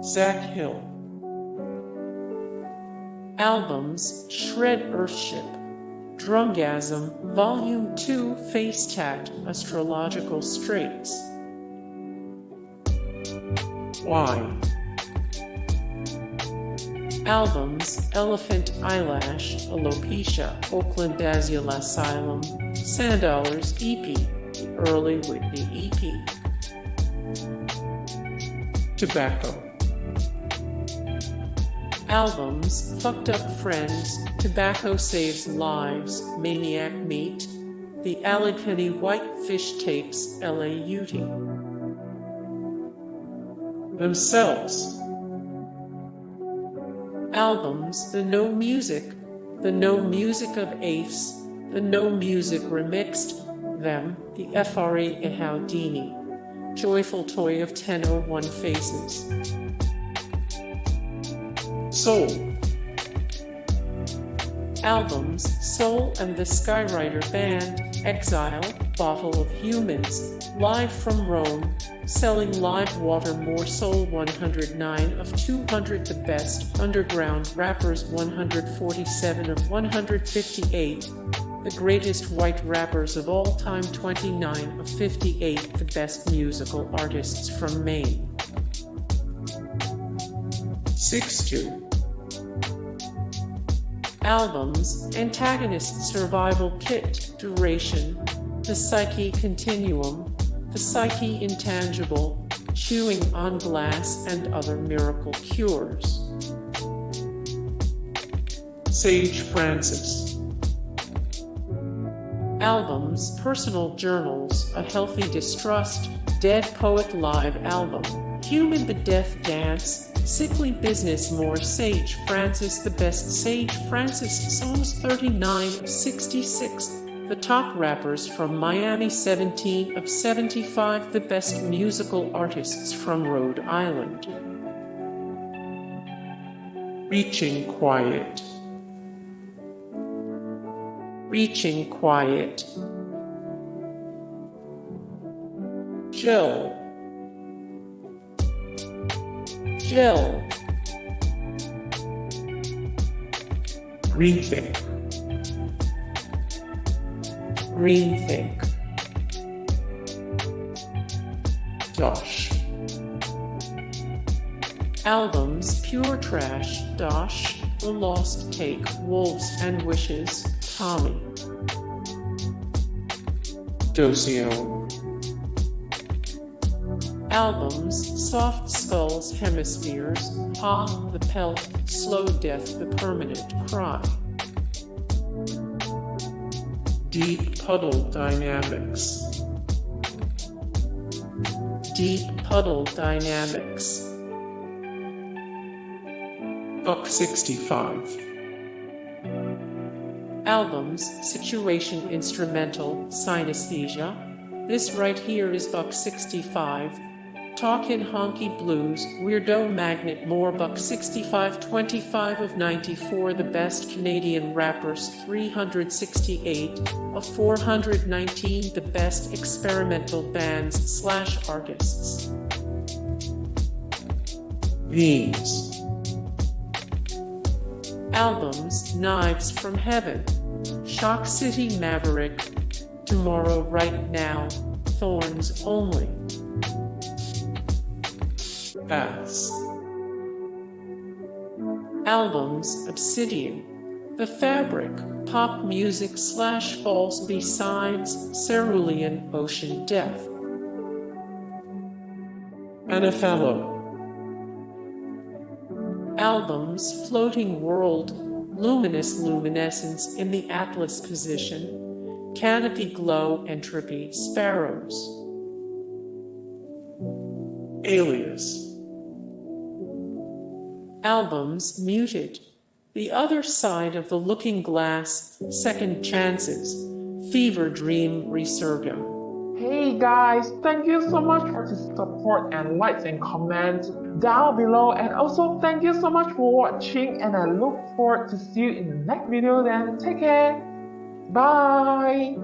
Zach Hill. Albums: Shred Earthship, Drumgasm, Volume 2, Face Tat, Astrological Straits. Why? Albums: Elephant Eyelash, Alopecia, Oakland Azul Asylum, Sandollars EP, the Early Whitney EP. Tobacco. Albums: Fucked Up Friends, Tobacco Saves Lives, Maniac Meat, the Alippenny Whitefish Tapes, LAUT. Themselves. Albums: The No Music of Apes, The No Music Remixed, Them, the F.R.A. Houdini, Joyful Toy of 1001 Faces. Soul. Albums: Soul and the Skywriter Band, Exile, Bottle of Humans, Live from Rome, Selling Live Water More Soul 109 of 200 The Best Underground Rappers 147 of 158 The Greatest White Rappers of All Time 29 of 58 The Best Musical Artists from Maine. Sixtoo. Albums: Antagonist Survival Kit, Duration, The Psyche Continuum, The Psyche Intangible, Chewing on Glass and Other Miracle Cures. Sage Francis. Albums: Personal Journals, A Healthy Distrust, Dead Poet Live Album, Human the Death Dance, Sickly Business More Sage Francis The Best Sage Francis Songs 39 of 66 The Top Rappers from Miami 17 of 75 The Best Musical Artists from Rhode Island. Reaching Quiet. Reaching Quiet. Gel. Greenthink. Dosh. Albums: Pure Trash, Dosh, The Lost Take, Wolves and Wishes, Tommy. Doseone. Albums: Soft Skulls, Hemispheres, Ha, The Pelt, Slow Death, The Permanent Cry. Deep Puddle Dynamics. Buck 65. Albums: Situation Instrumental, Synesthesia. This right here is Buck 65. Talkin' Honky Blues, Weirdo Magnet More Buck 65 25 of 94 The Best Canadian Rappers 368 of 419 The Best Experimental Bands / Artists. Themes. Albums: Knives from Heaven, Shock City Maverick, Tomorrow Right Now, Thorns Only. Baths. Albums: Obsidian, The Fabric, Pop Music / False B-Sides, Cerulean, Ocean Death. Anathallo. Albums: Floating World, Luminous Luminescence in the Atlas Position, Canopy Glow, Entropy, Sparrows. Alias. Albums: Muted, The Other Side of the Looking Glass, Second Chances, Fever Dream Resurgam. Hey guys, thank you so much for the support and likes and comments down below, and also thank you so much for watching, and I look forward to see you in the next video. Then take care, bye.